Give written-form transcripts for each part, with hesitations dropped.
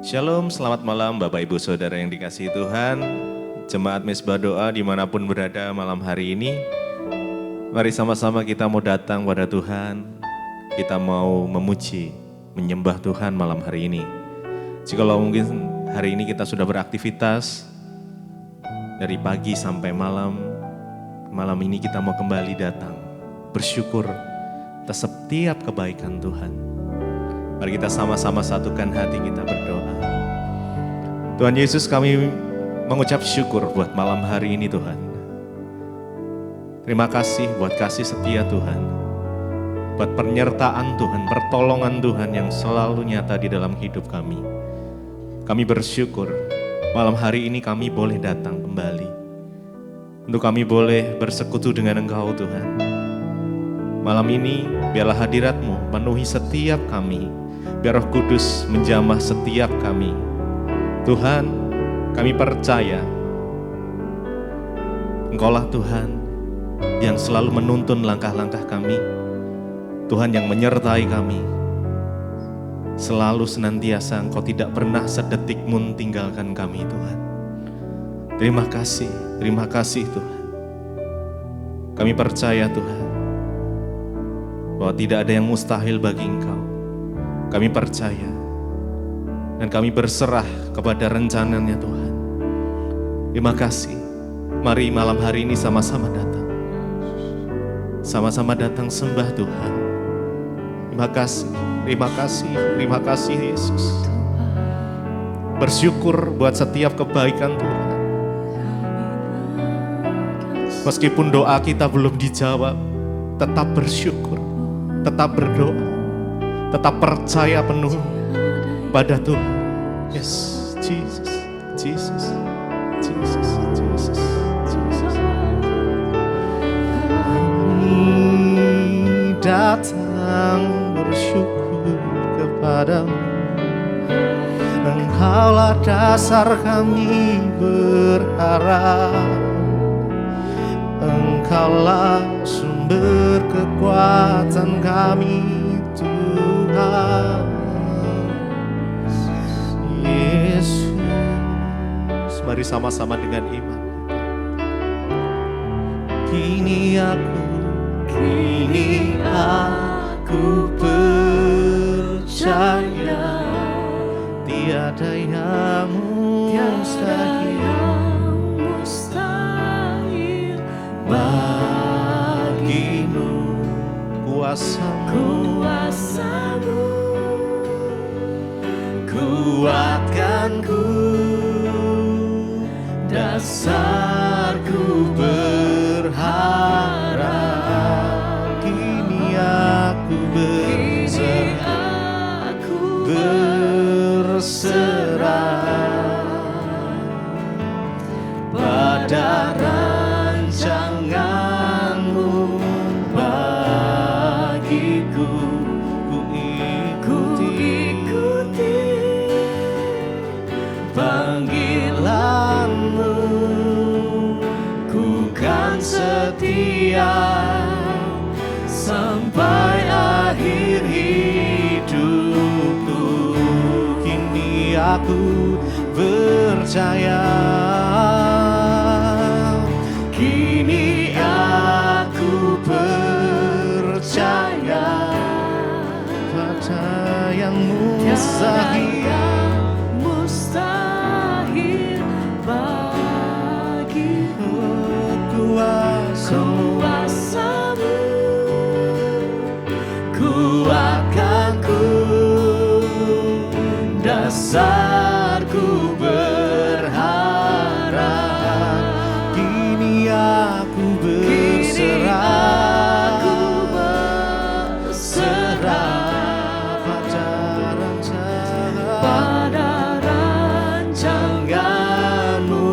Shalom, selamat malam Bapak Ibu Saudara yang dikasihi Tuhan. Jemaat Mezbah Doa dimanapun berada malam hari ini. Mari sama-sama kita mau datang pada Tuhan. Kita mau memuji, menyembah Tuhan malam hari ini. Jikalau mungkin hari ini kita sudah beraktivitas dari pagi sampai malam. Malam ini kita mau kembali datang, bersyukur atas setiap kebaikan Tuhan. Mari kita sama-sama satukan hati kita berdoa. Tuhan Yesus, kami mengucap syukur buat malam hari ini Tuhan. Terima kasih buat kasih setia Tuhan. Buat penyertaan Tuhan, pertolongan Tuhan yang selalu nyata di dalam hidup kami. Kami bersyukur malam hari ini kami boleh datang kembali. Untuk kami boleh bersekutu dengan Engkau Tuhan. Malam ini biarlah hadirat-Mu penuhi setiap kami. Biar Roh Kudus menjamah setiap kami. Tuhan, kami percaya Engkaulah Tuhan yang selalu menuntun langkah-langkah kami. Tuhan yang menyertai kami. Selalu senantiasa Engkau tidak pernah sedetik pun tinggalkan kami Tuhan. Terima kasih Tuhan. Kami percaya Tuhan bahwa tidak ada yang mustahil bagi Engkau. Kami percaya dan kami berserah kepada rencananya Tuhan. Terima kasih. Mari malam hari ini sama-sama datang. Sama-sama datang sembah Tuhan. Terima kasih Yesus. Bersyukur buat setiap kebaikan Tuhan. Meskipun doa kita belum dijawab, tetap bersyukur, tetap berdoa, tetap percaya penuh pada Tuhan. Yes, Jesus. Kami datang bersyukur kepadamu. Engkaulah dasar kami berharap. Engkaulah sumber kekuatan kami Tuhan. Yesus, mari sama-sama dengan iman. Kini aku percaya tiada yang mustahil bagimu. Kuasamu kuatkanku, dasarku berharap. Kini aku berserah pada rancangan-Mu bagiku. Ku ikuti panggilan-Mu, ku kan setia sampai akhir hidupku. Kini aku percaya, kini aku percaya pada yang mustahil bagiku. Kuasamu kuatkanku, dasarku berharap. Kini aku berserah pada rancangan-Mu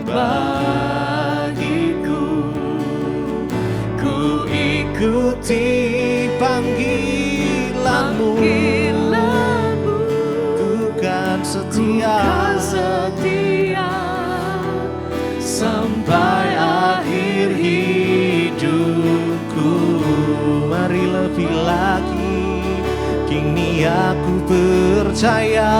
bagiku. Ku ikuti panggilan-Mu, ku kan setia sampai akhir hidupku. Mari lebih lagi, kini aku percaya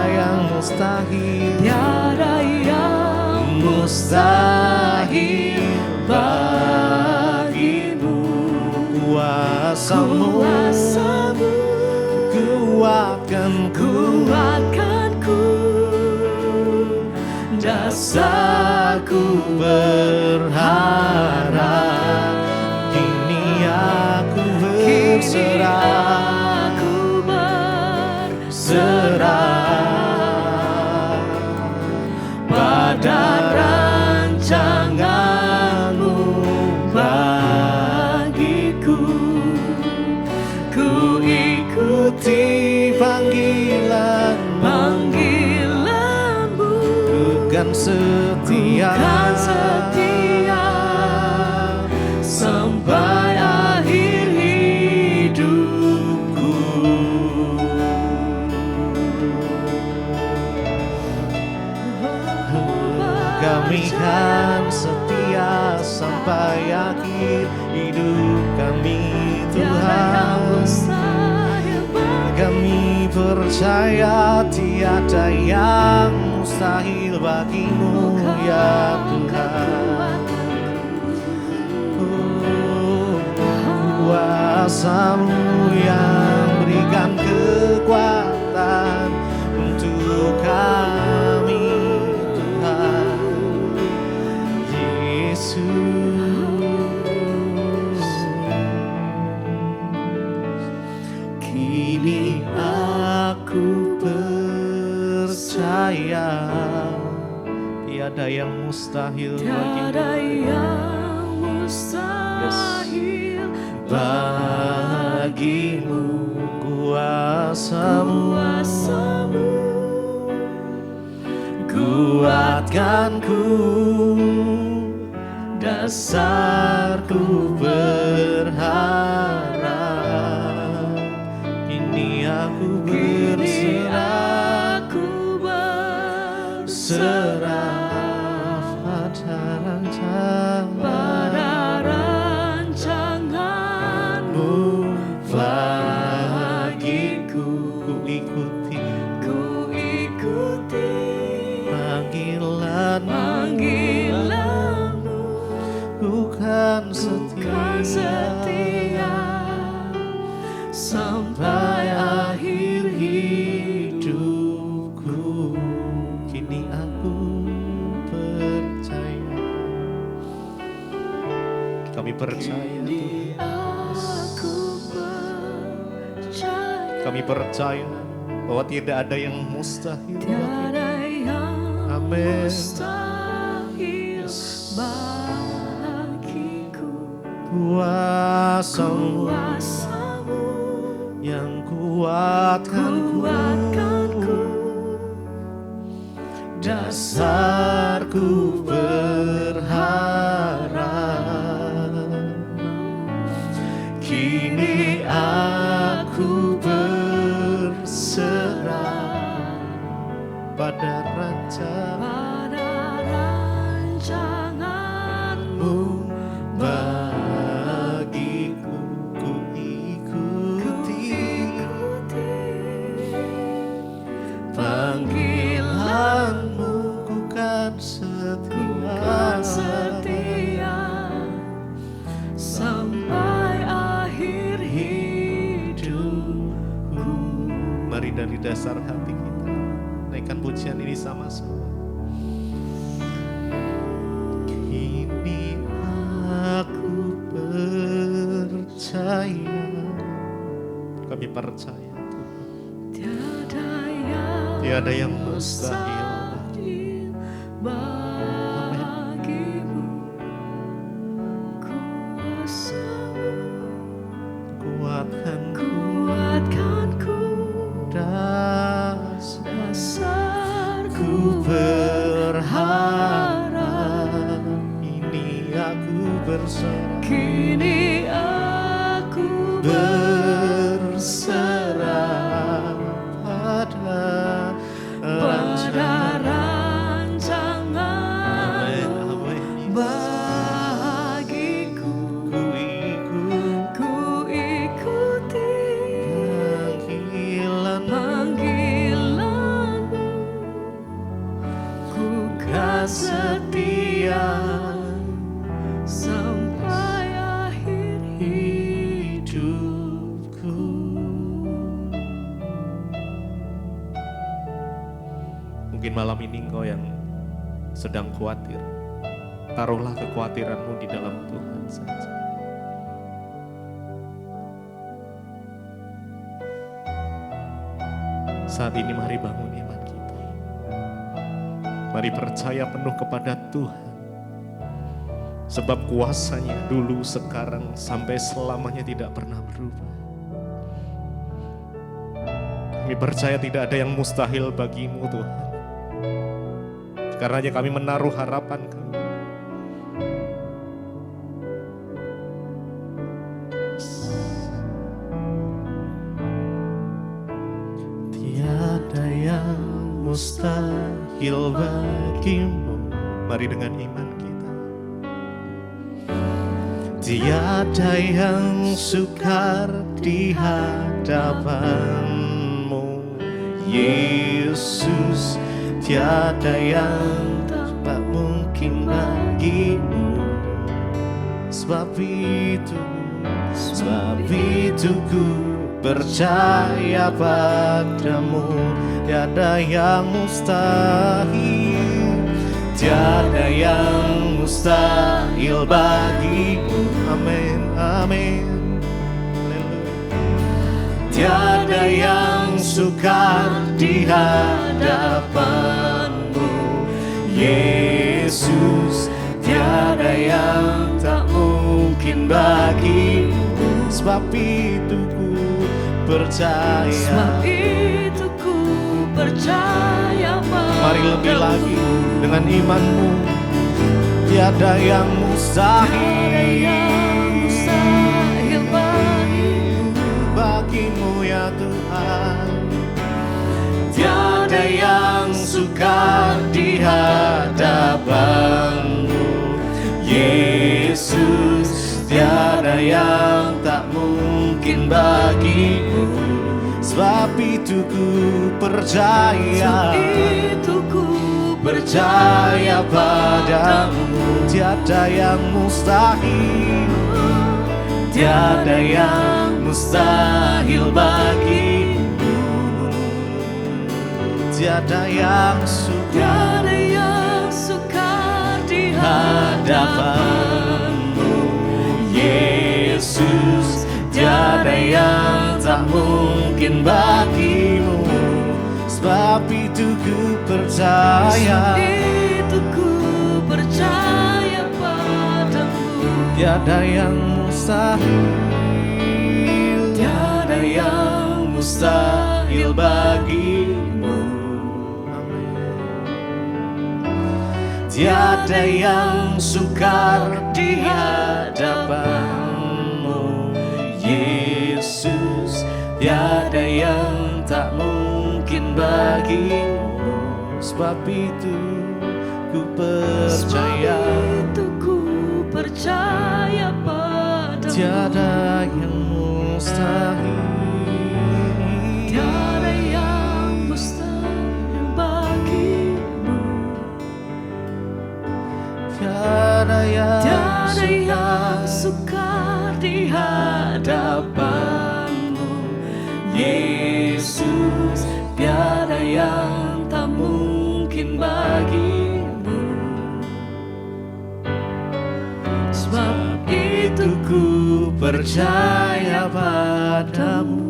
yang mustahil, tiada yang mustahil bagimu. Kuasamu kuatkanku, dasarku berharap. Kini aku berserah pada rancanganmu bagiku. Ku ikuti panggilanmu, bukan setia sampai akhir hidupku. Kami kan setia sampai akhir hidup kami, Tuhan. Kami percaya tiada yang mustahil bagimu, ya Tuhan. Kuasamu yang berikan kekuatan untuk kami, Tuhan Yesus. Kini aku percaya tiada yang mustahil bagimu. Kuasamu kuatkanku, dasarku berharap. Kini aku berserah pada rancanganmu bagiku. Ku ikuti panggilanmu, bukan setia sampai akhir hidupku. Kini aku percaya, kami percaya Tuhan. Kami percaya bahwa tidak ada yang mustahil. Amin. Kuasamu yang kuatkanku, dasarku berharap. Kini aku berserah pada rancanganmu bagiku. Ku ikuti panggilanmu, ku kan setia sampai akhir hidupku. Mari dari dasar hati kita naikkan pujian ini sama-sama. Kini aku percaya, kami percaya tiada yang mustahil bagimu. Kuatkanku, dasarku berharap. Ini aku berserah, kini aku berserah pada rancangan bagiku. Ku ikuti panggilanmu, setia sampai akhir hidupku. Mungkin malam ini engkau yang sedang khawatir, taruhlah kekhawatiranmu di dalam Tuhan saja. Saat ini mari bangun iman kita. Mari percaya penuh kepada Tuhan. Sebab kuasanya dulu, sekarang, sampai selamanya tidak pernah berubah. Kami percaya tidak ada yang mustahil bagimu Tuhan. Karenanya kami menaruh harapan kami. Tiada yang mustahil bagimu. Mari dengan iman kita. Tiada yang sukar di hadapanmu, Yesus. Tiada yang tak mungkin bagimu. Sebab itu ku percaya padamu. Tiada yang mustahil, tiada yang mustahil bagimu. Amin, amin. Tiada yang sukar di hadapanmu, Yesus. Tiada yang tak mungkin bagimu. Sebab itu ku percaya. Sebab itu ku percaya padamu. Mari lebih lagi dengan imanmu. Tiada yang mustahil, bagimu ya Tuhan. Tiada yang sukar di hadapanmu, Yesus. Tiada yang tak mungkin bagimu. Sebab itu ku percaya. Sebab itu ku percaya padamu. Tiada yang mustahil, tiada yang mustahil bagimu. Tiada yang sukar di hadapanmu, Yesus. Tiada yang tak mungkin bagimu. Sebab itu ku percaya. Sebab itu ku percaya padamu. Tiada yang mustahil, Tiada yang mustahil bagimu. Tiada yang sukar di hadapanmu, Yesus. Tiada yang tak mungkin bagimu. Sebab itu ku percaya. Sebab itu ku percaya padamu. Tiada yang mustahil, Tiada yang mustahil bagimu. tiada yang sukar di hadapanmu, Yesus. Tiada yang tak mungkin bagimu. Sebab itu ku percaya padamu.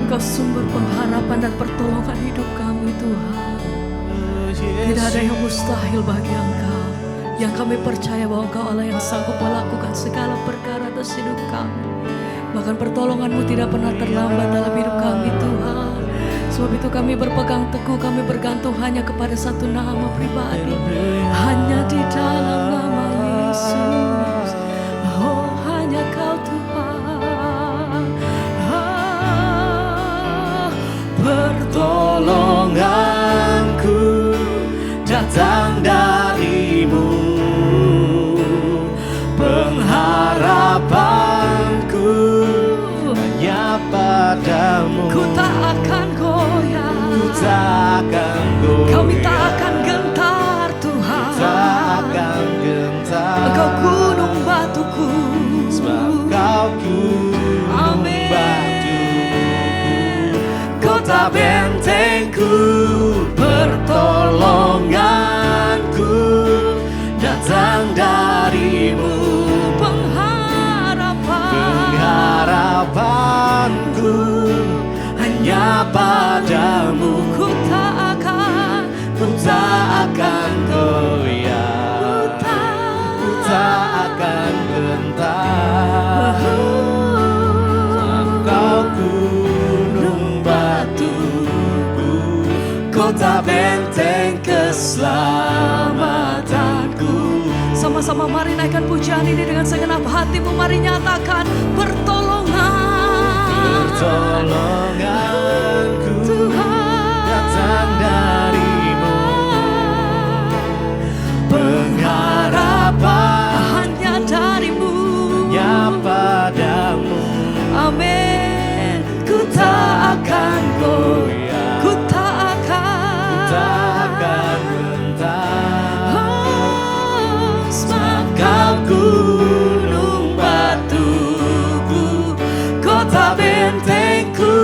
Engkau sumber pengharapan dan pertolongan hidup kami, Tuhan. Tidak ada yang mustahil bagi Engkau. Yang kami percaya bahwa Engkau Allah yang sanggup melakukan segala perkara atas hidup kami. Bahkan pertolongan-Mu tidak pernah terlambat dalam hidup kami, Tuhan. Sebab itu kami berpegang teguh, kami bergantung hanya kepada satu nama pribadi. Hanya di dalam nama Yesus. Oh, hanya Kau Tuhan. Pertolonganku datang dari-Mu, tak akan goyah. Kami tak akan gentar Tuhan. Tak akan gentar. Engkau gunung batuku. Sebab Kau gunung Amin. batuku, kota bentengku, pertolonganku datang darimu. Pengharapanku hanya padamu. Ku tak akan goyah. Ku tak akan gentar. Kau gunung batuku, kota benteng keselamatanku. Sama-sama mari naikkan pujian ini dengan segenap hatimu. Mari nyatakan pertolonganku datang darimu. Pengharapan hanya darimu. hanya padamu. Amin. Ku tak akan goyah. Ku tak akan gentar. Sebab Kau gunung batuku, kota bentengku,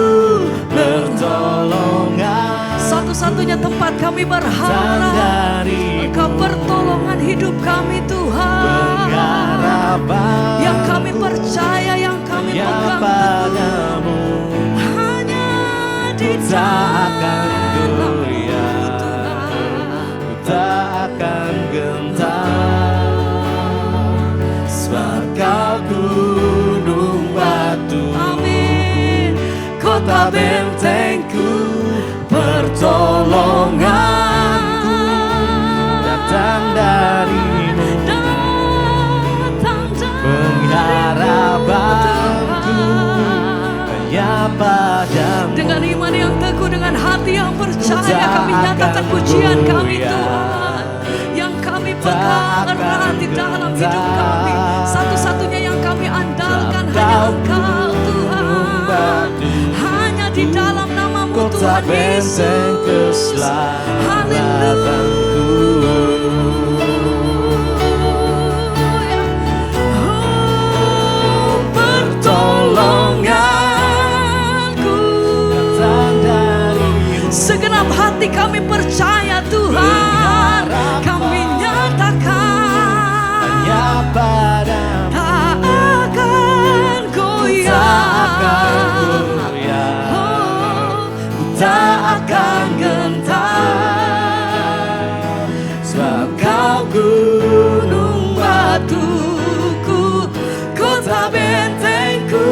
pertolongan. Satu-satunya tempat kami berharap Engkau pertolongan hidup kami Tuhan. Yang kami percaya, yang kami pegang padamu. hanya di dalammu Tuhan. Tak akan gentar. Sebab Kau gunung batu. Amin. Kota bentengku, pertolonganku datang darimu. Pengharapanku hanya padamu. Dengan iman yang teguh, dengan hati yang percaya, kami nyatakan pujian kami Tuhan. Yang kami pegang erat di dalam hidup kami. Satu-satunya yang kami andalkan hanya Engkau Tuhan. Hanya di dalam namamu Tuhan Yesus. Haleluya. Segenap hati kami percaya Tuhan. Kami nyatakan tak akan goyah. Tak akan gentar. Sebab Kau gunung batuku, kota bentengku,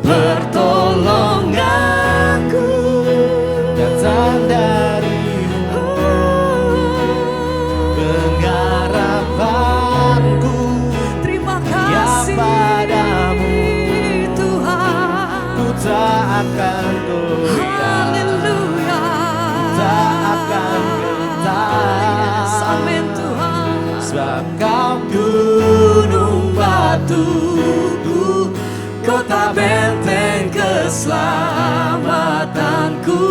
pertolonganku datang darimu. Pengharapanku terima ya kasih padamu. Tuhan. Ku tak akan goyah. Haleluya. Tak akan gentar. Amin Tuhan. Sebab Kau gunung batuku, kota benteng keselamatanku.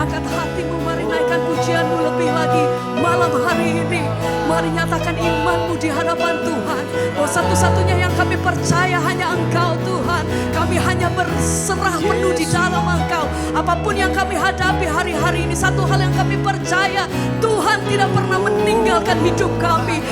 Angkat hatimu, mari naikkan pujianmu lebih lagi malam hari ini. Mari nyatakan imanmu di hadapan Tuhan. Bahwa satu-satunya yang kami percaya hanya Engkau Tuhan. Kami hanya berserah penuh di dalam Engkau. Apapun yang kami hadapi hari-hari ini, satu hal yang kami percaya, Tuhan tidak pernah meninggalkan hidup kami.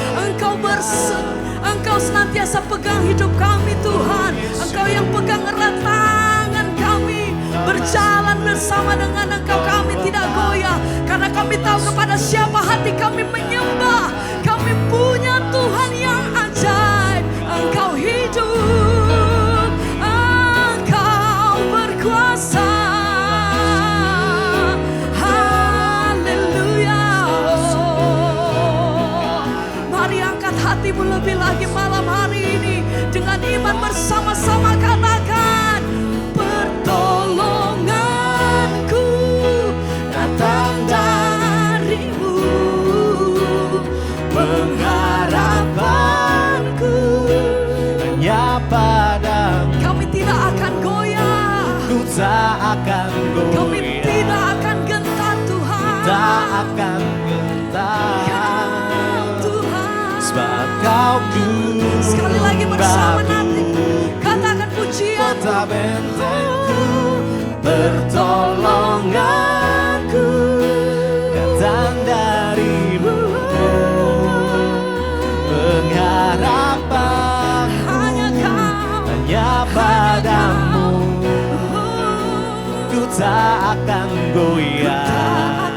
Engkau senantiasa pegang hidup kami Tuhan. Engkau yang pegang erat tangan kami. Berjalan bersama dengan Engkau, kami tidak goyah. Karena kami tahu kepada siapa hati kami menyembah. Kami punya Tuhan yang ajaib. Engkau hidup, Engkau berkuasa. Haleluya. Mari angkat hatimu lebih lagi malam hari ini. Dengan iman bersama-sama katakan, pertolonganku datang darimu. Pengharapanku hanya padamu. Kami tidak akan goyah. kau gunung Sekali lagi bersama batu, nanti katakan pujian. kota bentengku, pertolonganku datang darimu, pengharapanku hanya padamu. Ku tak akan goyah,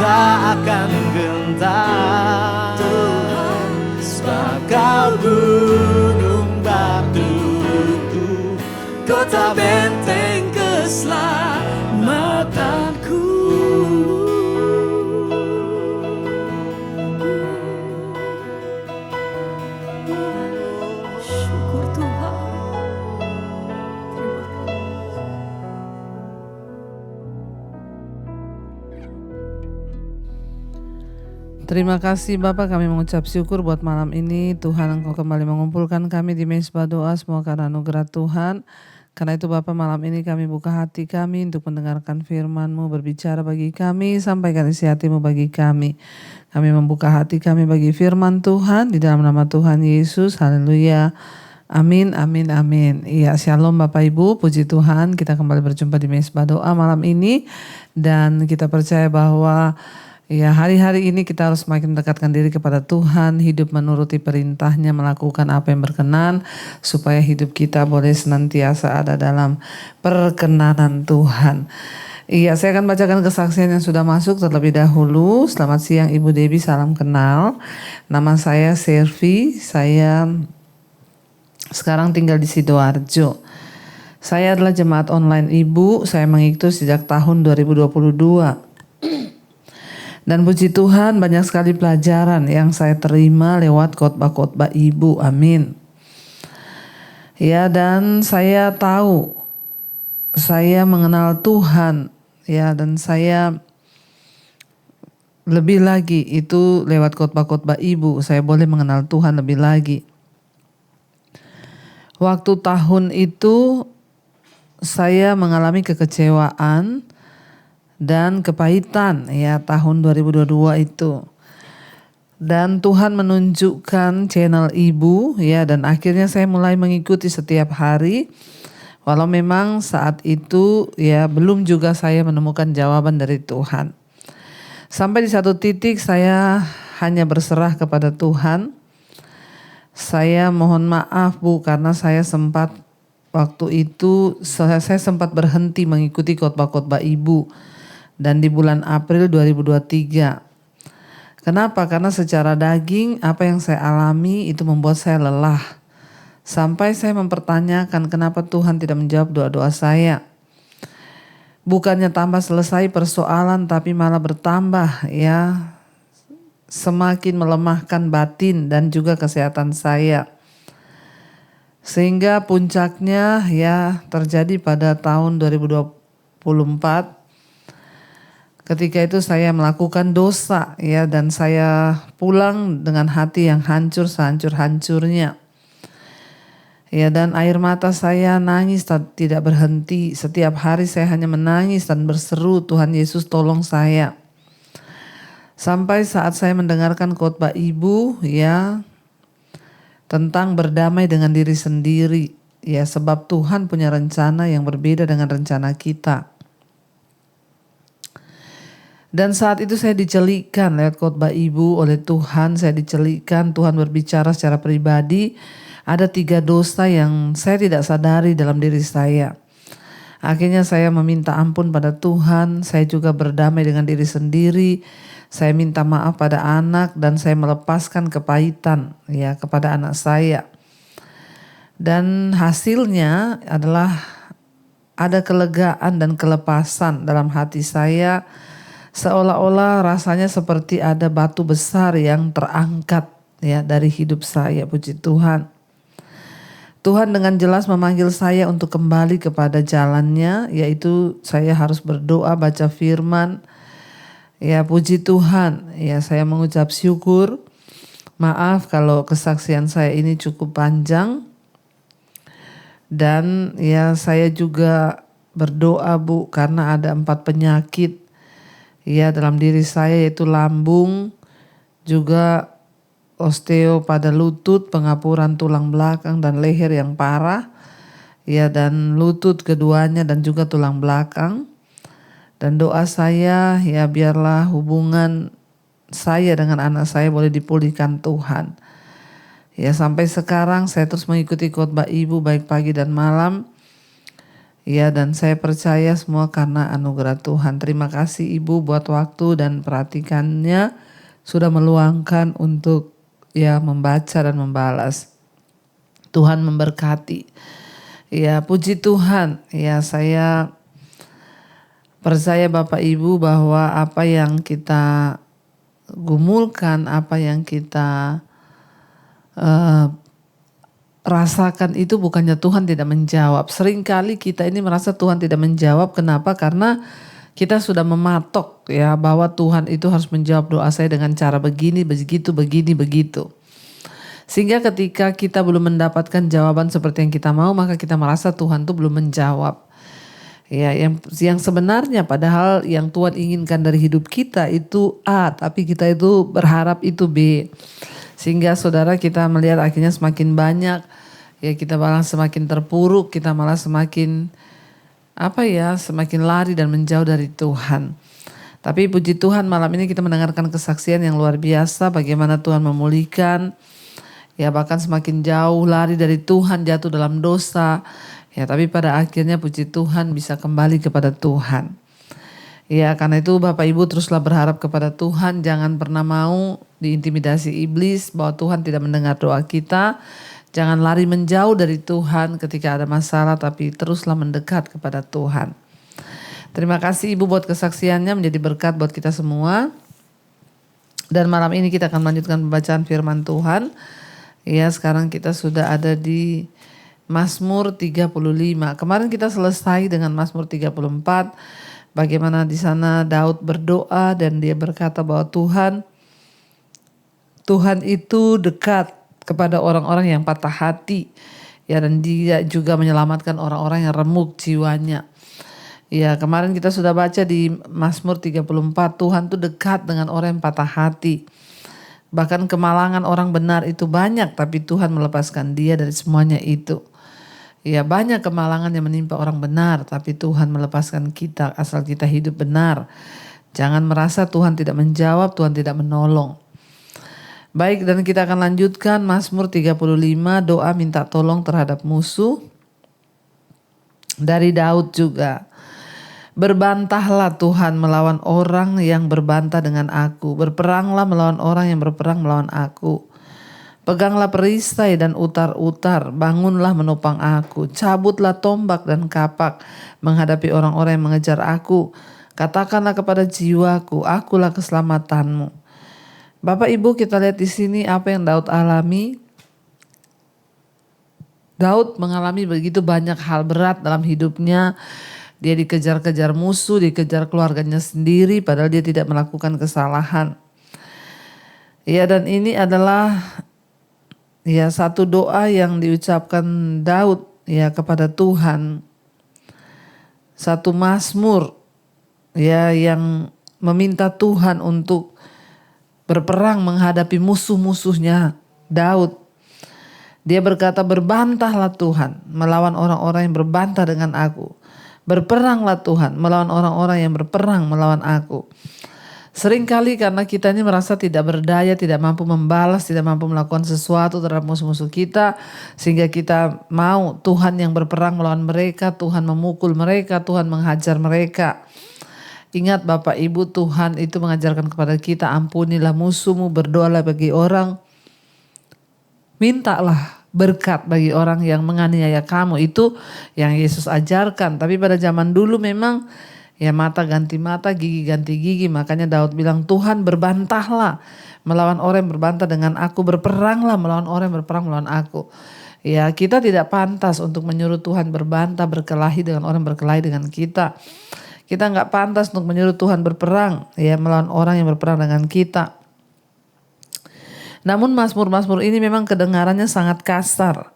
tak akan gentar, sebab kau gunung batuku, kota benteng keselamatanku. Syukur Tuhan. Terima kasih Bapak, kami mengucap syukur buat malam ini. Tuhan, Engkau kembali mengumpulkan kami di mezbah doa, semua karena anugerah Tuhan. Karena itu Bapak, malam ini kami buka hati kami untuk mendengarkan firman-Mu, berbicara bagi kami, sampaikan isi hati-Mu bagi kami. Kami membuka hati kami bagi firman Tuhan di dalam nama Tuhan Yesus. Haleluya. Amin, amin, amin. Iya, shalom Bapak Ibu, puji Tuhan. Kita kembali berjumpa di mezbah doa malam ini. Dan kita percaya bahwa ya, hari-hari ini kita harus semakin mendekatkan diri kepada Tuhan, hidup menuruti perintah-Nya, melakukan apa yang berkenan, supaya hidup kita boleh senantiasa ada dalam perkenanan Tuhan. Iya, saya akan bacakan kesaksian yang sudah masuk terlebih dahulu. Selamat siang Ibu Debbie, salam kenal. Nama saya Servi, saya sekarang tinggal di Sidoarjo. Saya adalah jemaat online Ibu, saya mengikuti sejak tahun 2022. Dan puji Tuhan, banyak sekali pelajaran yang saya terima lewat khotbah-khotbah Ibu. Amin. Ya, dan saya tahu, saya mengenal Tuhan, ya, dan saya lebih lagi itu lewat khotbah-khotbah Ibu, saya boleh mengenal Tuhan lebih lagi. Waktu tahun itu saya mengalami kekecewaan dan kepahitan, ya, tahun 2022 itu. Dan Tuhan menunjukkan channel Ibu, ya, dan akhirnya saya mulai mengikuti setiap hari. Walau memang saat itu ya belum juga saya menemukan jawaban dari Tuhan. Sampai di satu titik saya hanya berserah kepada Tuhan. Saya mohon maaf Bu, karena saya sempat waktu itu saya sempat berhenti mengikuti khotbah-khotbah Ibu. Dan di bulan April 2023. Kenapa? Karena secara daging apa yang saya alami itu membuat saya lelah. Sampai saya mempertanyakan kenapa Tuhan tidak menjawab doa-doa saya. Bukannya tambah selesai persoalan tapi malah bertambah, ya. Semakin melemahkan batin dan juga kesehatan saya. Sehingga puncaknya ya terjadi pada tahun 2024. Ketika itu saya melakukan dosa, ya, dan saya pulang dengan hati yang hancur sehancur-hancurnya. Ya, dan air mata saya nangis tidak berhenti. Setiap hari saya hanya menangis dan berseru, Tuhan Yesus tolong saya. Sampai saat saya mendengarkan khotbah Ibu, ya, tentang berdamai dengan diri sendiri, ya, sebab Tuhan punya rencana yang berbeda dengan rencana kita. Dan saat itu saya dicelikkan lewat khotbah Ibu oleh Tuhan. Saya dicelikkan, Tuhan berbicara secara pribadi. Ada 3 dosa yang saya tidak sadari dalam diri saya. Akhirnya saya meminta ampun pada Tuhan. Saya juga berdamai dengan diri sendiri. Saya minta maaf pada anak dan saya melepaskan kepahitan, ya, kepada anak saya. Dan hasilnya adalah ada kelegaan dan kelepasan dalam hati saya. Seolah-olah rasanya seperti ada batu besar yang terangkat, ya, dari hidup saya. Puji Tuhan. Tuhan dengan jelas memanggil saya untuk kembali kepada jalannya, yaitu saya harus berdoa, baca firman. Ya, puji Tuhan. Ya, saya mengucap syukur. Maaf kalau kesaksian saya ini cukup panjang. Dan ya saya juga berdoa Bu, karena ada 4 penyakit ya dalam diri saya, yaitu lambung, juga osteo pada lutut, pengapuran tulang belakang dan leher yang parah. Ya, dan lutut keduanya dan juga tulang belakang. Dan doa saya, ya biarlah hubungan saya dengan anak saya boleh dipulihkan Tuhan. Ya, sampai sekarang saya terus mengikuti khotbah Ibu baik pagi dan malam. Ya, dan saya percaya semua karena anugerah Tuhan. Terima kasih Ibu buat waktu dan perhatikannya, sudah meluangkan untuk ya membaca dan membalas. Tuhan memberkati. Ya, puji Tuhan. Ya, saya percaya Bapak Ibu bahwa apa yang kita gumulkan, apa yang kita rasakan itu bukannya Tuhan tidak menjawab. Seringkali kita ini merasa Tuhan tidak menjawab. Kenapa? Karena kita sudah mematok ya bahwa Tuhan itu harus menjawab doa saya dengan cara begini, begitu, begini, begitu. Sehingga ketika kita belum mendapatkan jawaban seperti yang kita mau, maka kita merasa Tuhan itu belum menjawab. Ya, yang sebenarnya padahal yang Tuhan inginkan dari hidup kita itu A, tapi kita itu berharap itu B. Sehingga saudara kita melihat akhirnya semakin banyak, ya kita malah semakin terpuruk, kita malah semakin semakin lari dan menjauh dari Tuhan. Tapi puji Tuhan malam ini kita mendengarkan kesaksian yang luar biasa bagaimana Tuhan memulihkan, ya bahkan semakin jauh lari dari Tuhan, jatuh dalam dosa, ya tapi pada akhirnya puji Tuhan bisa kembali kepada Tuhan. Ya, karena itu Bapak Ibu teruslah berharap kepada Tuhan, jangan pernah mau diintimidasi iblis bahwa Tuhan tidak mendengar doa kita. Jangan lari menjauh dari Tuhan ketika ada masalah, tapi teruslah mendekat kepada Tuhan. Terima kasih Ibu buat kesaksiannya, menjadi berkat buat kita semua. Dan malam ini kita akan melanjutkan pembacaan firman Tuhan. Ya, sekarang kita sudah ada di Mazmur 35. Kemarin kita selesai dengan Mazmur 34. Bagaimana di sana Daud berdoa dan dia berkata bahwa Tuhan itu dekat kepada orang-orang yang patah hati. Ya, dan dia juga menyelamatkan orang-orang yang remuk jiwanya. Ya, kemarin kita sudah baca di Mazmur 34, Tuhan itu dekat dengan orang yang patah hati. Bahkan kemalangan orang benar itu banyak, tapi Tuhan melepaskan dia dari semuanya itu. Ya, banyak kemalangan yang menimpa orang benar, tapi Tuhan melepaskan kita asal kita hidup benar. Jangan merasa Tuhan tidak menjawab, Tuhan tidak menolong. Baik, dan kita akan lanjutkan Mazmur 35, doa minta tolong terhadap musuh. Dari Daud juga. Berbantahlah Tuhan melawan orang yang berbantah dengan aku. Berperanglah melawan orang yang berperang melawan aku. Peganglah perisai dan utar-utar, bangunlah menopang aku. Cabutlah tombak dan kapak menghadapi orang-orang yang mengejar aku. Katakanlah kepada jiwaku, akulah keselamatanmu. Bapak Ibu, kita lihat di sini apa yang Daud alami. Daud mengalami begitu banyak hal berat dalam hidupnya. Dia dikejar-kejar musuh, dikejar keluarganya sendiri padahal dia tidak melakukan kesalahan. Ya, dan ini adalah ya satu doa yang diucapkan Daud ya kepada Tuhan. Satu mazmur ya yang meminta Tuhan untuk berperang menghadapi musuh-musuhnya Daud. Dia berkata, berbantahlah Tuhan melawan orang-orang yang berbantah dengan aku. Berperanglah Tuhan melawan orang-orang yang berperang melawan aku. Seringkali karena kita ini merasa tidak berdaya, tidak mampu membalas, tidak mampu melakukan sesuatu terhadap musuh-musuh kita. Sehingga kita mau Tuhan yang berperang melawan mereka, Tuhan memukul mereka, Tuhan menghajar mereka. Ingat Bapak Ibu, Tuhan itu mengajarkan kepada kita, ampunilah musuhmu, berdoalah bagi orang. Mintalah berkat bagi orang yang menganiaya kamu. Itu yang Yesus ajarkan. Tapi pada zaman dulu memang ya mata ganti mata, gigi ganti gigi. Makanya Daud bilang, Tuhan berbantahlah melawan orang yang berbantah dengan aku. Berperanglah melawan orang yang berperang melawan aku. Ya, kita tidak pantas untuk menyuruh Tuhan berbantah, berkelahi dengan orang yang berkelahi dengan kita. Kita nggak pantas untuk menyuruh Tuhan berperang ya melawan orang yang berperang dengan kita. Namun mazmur-mazmur ini memang kedengarannya sangat kasar.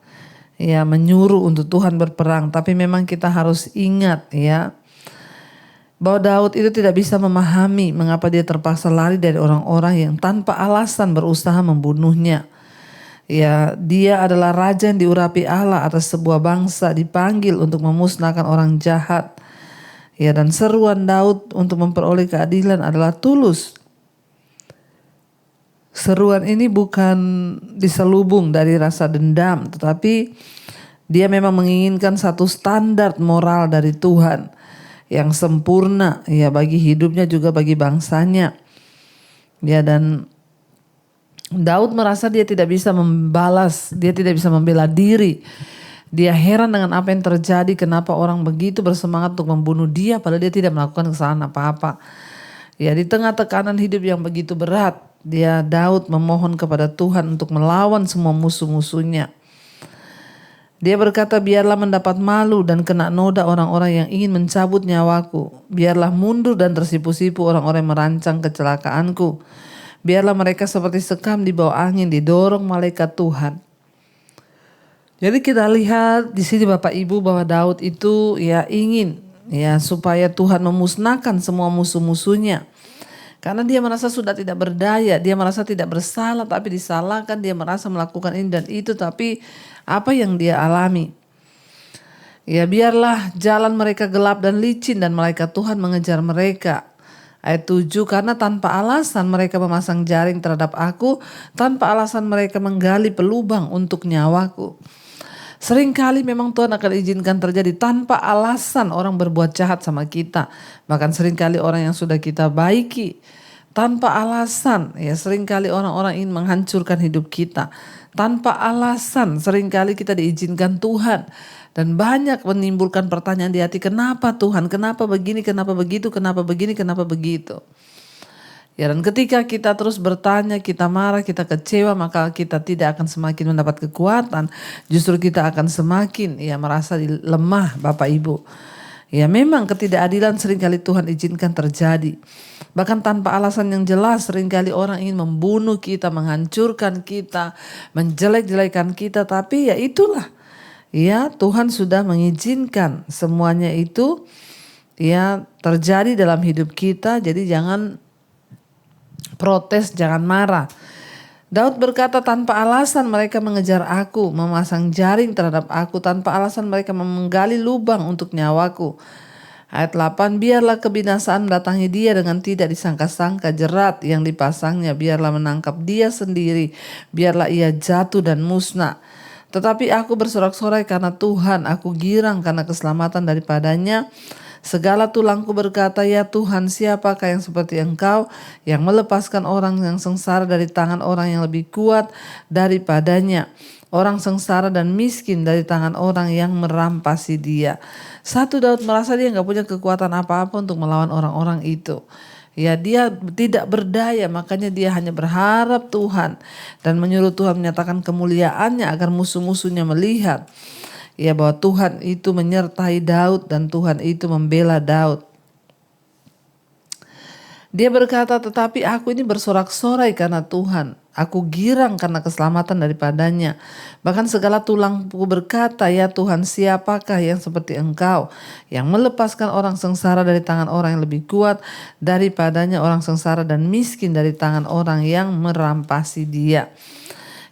Ya, menyuruh untuk Tuhan berperang. Tapi memang kita harus ingat ya. Bahwa Daud itu tidak bisa memahami mengapa dia terpaksa lari dari orang-orang yang tanpa alasan berusaha membunuhnya. Ya, dia adalah raja yang diurapi Allah atas sebuah bangsa, dipanggil untuk memusnahkan orang jahat. Ya, dan seruan Daud untuk memperoleh keadilan adalah tulus. Seruan ini bukan diselubung dari rasa dendam, tetapi dia memang menginginkan satu standar moral dari Tuhan yang sempurna, ya, bagi hidupnya juga bagi bangsanya. Ya, dan Daud merasa dia tidak bisa membalas, dia tidak bisa membela diri. Dia heran dengan apa yang terjadi, kenapa orang begitu bersemangat untuk membunuh dia padahal dia tidak melakukan kesalahan apa-apa. Ya, di tengah tekanan hidup yang begitu berat, Daud memohon kepada Tuhan untuk melawan semua musuh-musuhnya. Dia berkata, biarlah mendapat malu dan kena noda orang-orang yang ingin mencabut nyawaku. Biarlah mundur dan tersipu-sipu orang-orang yang merancang kecelakaanku. Biarlah mereka seperti sekam di bawah angin, didorong malaikat Tuhan. Jadi kita lihat di sini Bapak Ibu bahwa Daud itu ya ingin ya supaya Tuhan memusnahkan semua musuh-musuhnya. Karena dia merasa sudah tidak berdaya, dia merasa tidak bersalah tapi disalahkan, dia merasa melakukan ini dan itu, tapi apa yang dia alami? Ya, biarlah jalan mereka gelap dan licin dan malaikat Tuhan mengejar mereka. Ayat 7, karena tanpa alasan mereka memasang jaring terhadap aku, tanpa alasan mereka menggali pelubang untuk nyawaku. Seringkali memang Tuhan akan izinkan terjadi tanpa alasan orang berbuat jahat sama kita. Bahkan seringkali orang yang sudah kita baiki, tanpa alasan, ya seringkali orang-orang ingin menghancurkan hidup kita. Tanpa alasan seringkali kita diizinkan Tuhan. Dan banyak menimbulkan pertanyaan di hati, kenapa Tuhan, kenapa begini, kenapa begitu, kenapa begini, kenapa begitu. Ya, dan ketika kita terus bertanya, kita marah, kita kecewa, maka kita tidak akan semakin mendapat kekuatan. Justru kita akan semakin ya merasa lemah Bapak Ibu. Ya, memang ketidakadilan seringkali Tuhan izinkan terjadi. Bahkan tanpa alasan yang jelas seringkali orang ingin membunuh kita, menghancurkan kita, menjelek-jelekan kita. Tapi ya itulah. Ya, Tuhan sudah mengizinkan semuanya itu ya terjadi dalam hidup kita. Jadi jangan protes, jangan marah. Daud berkata, tanpa alasan mereka mengejar aku, memasang jaring terhadap aku, tanpa alasan mereka menggali lubang untuk nyawaku. Ayat 8, biarlah kebinasaan mendatangi dia dengan tidak disangka-sangka, jerat yang dipasangnya biarlah menangkap dia sendiri, biarlah ia jatuh dan musnah. Tetapi aku bersorak-sorai karena Tuhan, aku girang karena keselamatan daripadanya. Segala tulangku berkata, ya Tuhan, siapakah yang seperti Engkau, yang melepaskan orang yang sengsara dari tangan orang yang lebih kuat daripadanya, orang sengsara dan miskin dari tangan orang yang merampasi dia. Satu, Daud merasa dia gak punya kekuatan apa-apa untuk melawan orang-orang itu. Ya, dia tidak berdaya, makanya dia hanya berharap Tuhan dan menyuruh Tuhan menyatakan kemuliaannya agar musuh-musuhnya melihat ya bahwa Tuhan itu menyertai Daud dan Tuhan itu membela Daud. Dia berkata, tetapi aku ini bersorak-sorai karena Tuhan. Aku girang karena keselamatan daripadanya. Bahkan segala tulangku berkata, ya Tuhan, siapakah yang seperti Engkau, yang melepaskan orang sengsara dari tangan orang yang lebih kuat daripadanya, orang sengsara dan miskin dari tangan orang yang merampasi dia.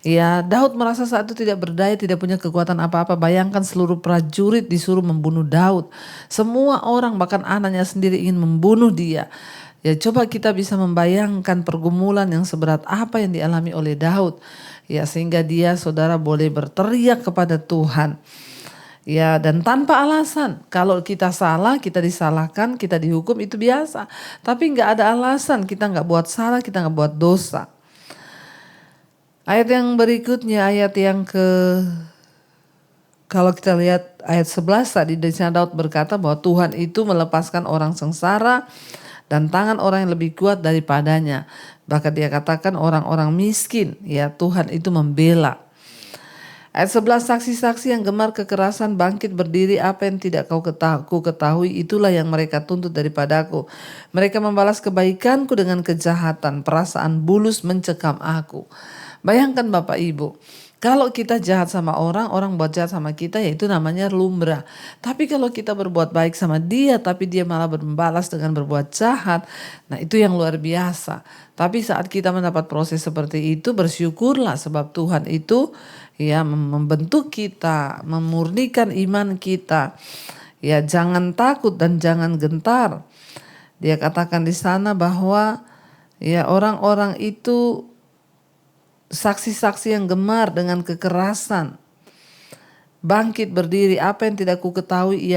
Ya, Daud merasa saat itu tidak berdaya, tidak punya kekuatan apa-apa. Bayangkan seluruh prajurit disuruh membunuh Daud. Semua orang, bahkan anaknya sendiri ingin membunuh dia. Ya, coba kita bisa membayangkan pergumulan yang seberat apa yang dialami oleh Daud. Ya, sehingga dia, saudara, boleh berteriak kepada Tuhan. Ya, dan tanpa alasan. Kalau kita salah, kita disalahkan, kita dihukum, itu biasa. Tapi gak ada alasan, kita gak buat salah, kita gak buat dosa. Ayat yang berikutnya, ayat yang kalau kita lihat ayat 11 tadi, di sana Daud berkata bahwa Tuhan itu melepaskan orang sengsara dan tangan orang yang lebih kuat daripadanya. Bahkan dia katakan orang-orang miskin, ya Tuhan itu membela. Ayat 11, saksi-saksi yang gemar kekerasan bangkit berdiri, apa yang tidak ku ketahui itulah yang mereka tuntut daripadaku. Mereka membalas kebaikanku dengan kejahatan, perasaan bulus mencekam aku. Bayangkan Bapak Ibu, Kalau kita jahat sama orang, orang buat jahat sama kita, ya itu namanya lumrah. Tapi kalau kita berbuat baik sama dia, tapi dia malah membalas dengan berbuat jahat, nah itu yang luar biasa. Tapi saat kita mendapat proses seperti itu, bersyukurlah sebab Tuhan itu ya membentuk kita, memurnikan iman kita. Ya jangan takut dan jangan gentar. Dia katakan di sana bahwa ya orang-orang itu saksi-saksi yang gemar dengan kekerasan, bangkit berdiri, apa yang tidak ku ketahui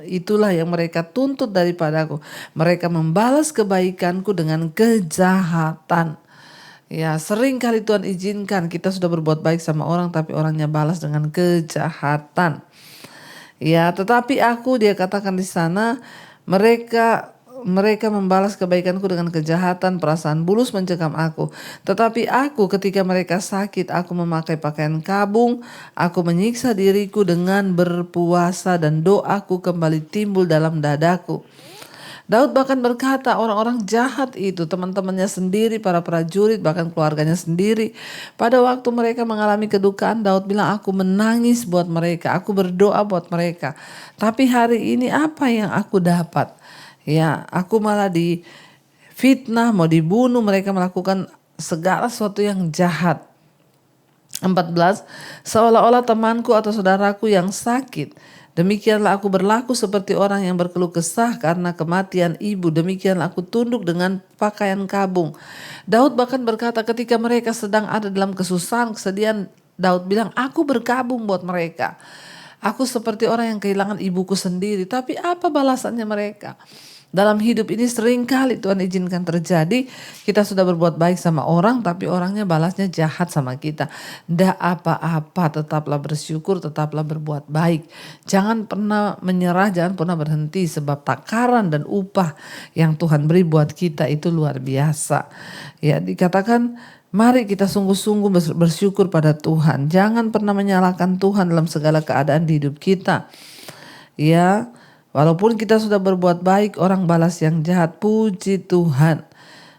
itulah yang mereka tuntut daripadaku. Mereka membalas kebaikanku dengan kejahatan. Ya sering kali Tuhan izinkan kita sudah berbuat baik sama orang, tapi orangnya balas dengan kejahatan. Ya tetapi dia katakan di sana, mereka membalas kebaikanku dengan kejahatan, perasaan bulus mencekam aku. Tetapi aku ketika mereka sakit, aku memakai pakaian kabung, aku menyiksa diriku dengan berpuasa dan doaku kembali timbul dalam dadaku. Daud bahkan berkata orang-orang jahat itu, teman-temannya sendiri, para prajurit, bahkan keluarganya sendiri. Pada waktu mereka mengalami kedukaan, Daud bilang, aku menangis buat mereka, aku berdoa buat mereka. Tapi hari ini apa yang aku dapat? Ya, aku malah difitnah, mau dibunuh, mereka melakukan segala sesuatu yang jahat. 14, seolah-olah temanku atau saudaraku yang sakit. Demikianlah aku berlaku seperti orang yang berkeluh kesah karena kematian ibu. Demikianlah aku tunduk dengan pakaian kabung. Daud bahkan berkata ketika mereka sedang ada dalam kesusahan, kesedihan, Daud bilang, aku berkabung buat mereka. Aku seperti orang yang kehilangan ibuku sendiri. Tapi apa balasannya mereka? Dalam hidup ini seringkali Tuhan izinkan terjadi, kita sudah berbuat baik sama orang, tapi orangnya balasnya jahat sama kita. Nggak apa-apa, tetaplah bersyukur, tetaplah berbuat baik. Jangan pernah menyerah, jangan pernah berhenti, sebab takaran dan upah yang Tuhan beri buat kita itu luar biasa. Ya dikatakan, mari kita sungguh-sungguh bersyukur pada Tuhan. Jangan pernah menyalahkan Tuhan dalam segala keadaan di hidup kita. Ya, walaupun kita sudah berbuat baik, orang balas yang jahat, puji Tuhan.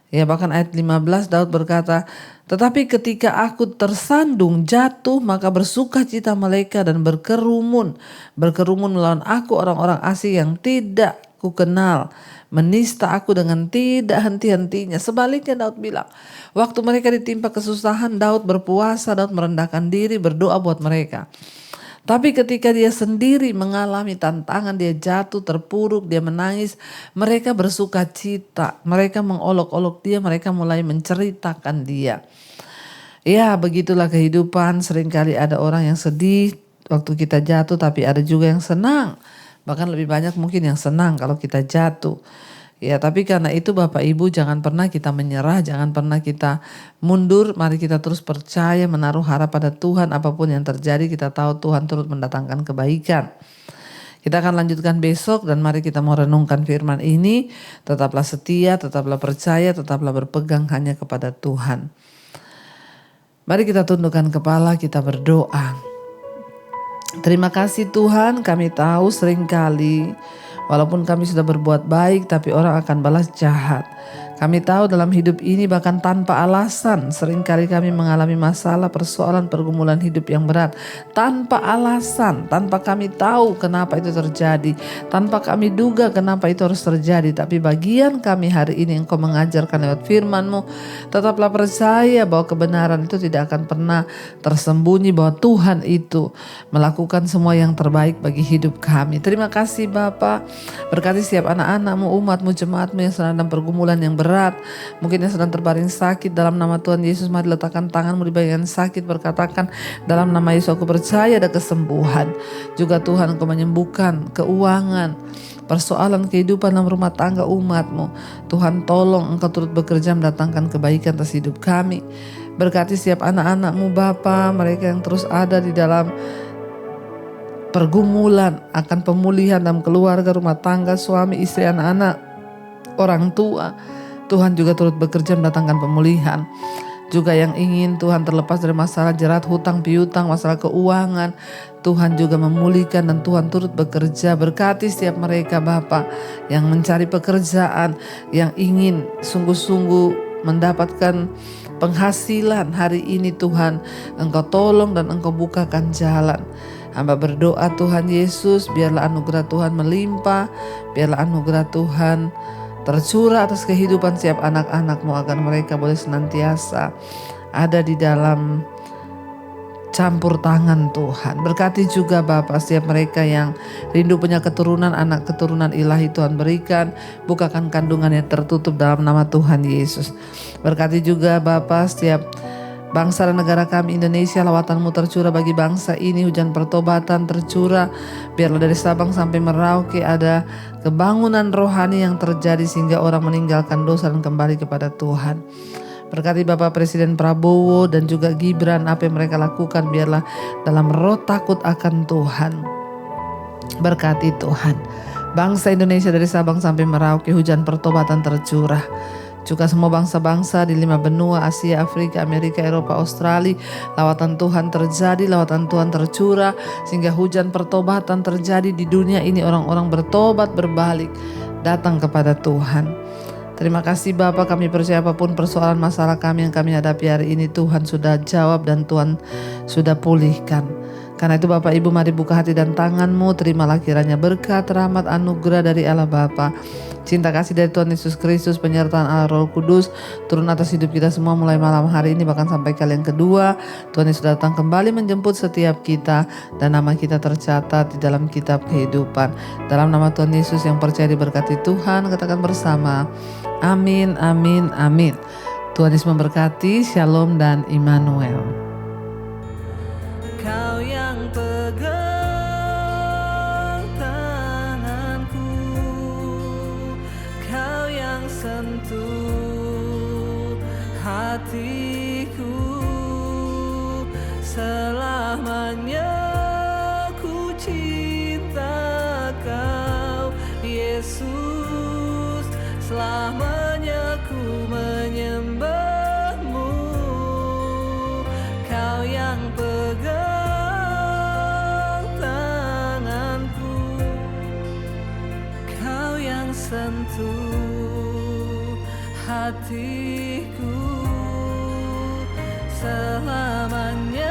Ya bahkan ayat 15 Daud berkata, tetapi ketika aku tersandung jatuh, maka bersukacita mereka dan berkerumun melawan aku orang-orang asing yang tidak ku kenal, menista aku dengan tidak henti-hentinya. Sebaliknya Daud bilang, waktu mereka ditimpa kesusahan, Daud berpuasa, Daud merendahkan diri, berdoa buat mereka. Tapi ketika dia sendiri mengalami tantangan, dia jatuh, terpuruk, dia menangis, mereka bersuka cita, mereka mengolok-olok dia, mereka mulai menceritakan dia. Ya begitulah kehidupan, seringkali ada orang yang sedih waktu kita jatuh, tapi ada juga yang senang. Bahkan lebih banyak mungkin yang senang kalau kita jatuh. Ya tapi karena itu Bapak Ibu jangan pernah kita menyerah, jangan pernah kita mundur. Mari kita terus percaya, menaruh harap pada Tuhan. Apapun yang terjadi kita tahu Tuhan turut mendatangkan kebaikan. Kita akan lanjutkan besok dan mari kita mau renungkan firman ini. Tetaplah setia, tetaplah percaya, tetaplah berpegang hanya kepada Tuhan. Mari kita tundukkan kepala, kita berdoa. Terima kasih Tuhan, kami tahu seringkali walaupun kami sudah berbuat baik, tapi orang akan balas jahat. Kami tahu dalam hidup ini bahkan tanpa alasan seringkali kami mengalami masalah, persoalan, pergumulan hidup yang berat. Tanpa alasan, tanpa kami tahu kenapa itu terjadi, tanpa kami duga kenapa itu harus terjadi. Tapi bagian kami hari ini Engkau mengajarkan lewat firman-Mu, tetaplah percaya bahwa kebenaran itu tidak akan pernah tersembunyi, bahwa Tuhan itu melakukan semua yang terbaik bagi hidup kami. Terima kasih Bapa. Berkati setiap anak-anak-Mu, umat-Mu, jemaat-Mu yang sedang dalam pergumulan yang berat, mungkin yang sedang terbaring sakit. Dalam nama Tuhan Yesus, mari letakkan tangan-Mu di bagian sakit, berkatakan dalam nama Yesus aku percaya ada kesembuhan. Juga Tuhan Engkau menyembuhkan keuangan, persoalan kehidupan dalam rumah tangga umat-Mu. Tuhan tolong Engkau turut bekerja mendatangkan kebaikan atas hidup kami. Berkati setiap anak-anak-Mu Bapa, mereka yang terus ada di dalam pergumulan akan pemulihan dalam keluarga, rumah tangga, suami, istri, anak-anak, orang tua. Tuhan juga turut bekerja mendatangkan pemulihan. Juga yang ingin Tuhan terlepas dari masalah jerat hutang piutang, masalah keuangan, Tuhan juga memulihkan dan Tuhan turut bekerja. Berkati setiap mereka Bapa yang mencari pekerjaan, yang ingin sungguh-sungguh mendapatkan penghasilan hari ini Tuhan, Engkau tolong dan Engkau bukakan jalan. Hamba berdoa Tuhan Yesus, biarlah anugerah Tuhan melimpah, biarlah anugerah Tuhan tercurah atas kehidupan setiap anak-anak-Mu agar mereka boleh senantiasa ada di dalam campur tangan Tuhan. Berkati juga Bapa setiap mereka yang rindu punya keturunan, anak keturunan ilahi Tuhan berikan. Bukakan kandungan yang tertutup dalam nama Tuhan Yesus. Berkati juga Bapa setiap bangsa dan negara kami Indonesia, lawatan-Mu tercurah bagi bangsa ini, hujan pertobatan tercurah. Biarlah dari Sabang sampai Merauke ada kebangunan rohani yang terjadi sehingga orang meninggalkan dosa dan kembali kepada Tuhan. Berkati Bapak Presiden Prabowo dan juga Gibran, apa yang mereka lakukan biarlah dalam roh takut akan Tuhan. Berkati Tuhan bangsa Indonesia dari Sabang sampai Merauke, hujan pertobatan tercurah. Juga semua bangsa-bangsa di 5 benua, Asia, Afrika, Amerika, Eropa, Australia, lawatan Tuhan terjadi, lawatan Tuhan tercurah, sehingga hujan pertobatan terjadi di dunia ini. Orang-orang bertobat, berbalik, datang kepada Tuhan. Terima kasih Bapa, kami percaya apapun persoalan masalah kami yang kami hadapi hari ini, Tuhan sudah jawab dan Tuhan sudah pulihkan. Karena itu Bapak Ibu, mari buka hati dan tangan-Mu, terimalah kiranya berkat, rahmat, anugerah dari Allah Bapa, cinta kasih dari Tuhan Yesus Kristus, penyertaan Allah Roh Kudus turun atas hidup kita semua mulai malam hari ini bahkan sampai kali yang kedua. Tuhan Yesus datang kembali menjemput setiap kita dan nama kita tercatat di dalam kitab kehidupan. Dalam nama Tuhan Yesus yang percaya diberkati Tuhan, katakan bersama, amin, amin, amin. Tuhan Yesus memberkati, shalom dan Immanuel. Kau yang pegang tanganku, Kau yang sentuh hatiku, selamanya ku cinta Kau Yesus, selamanya ku menyembah-Mu. Kau yang pegang sentuh hatiku, selamanya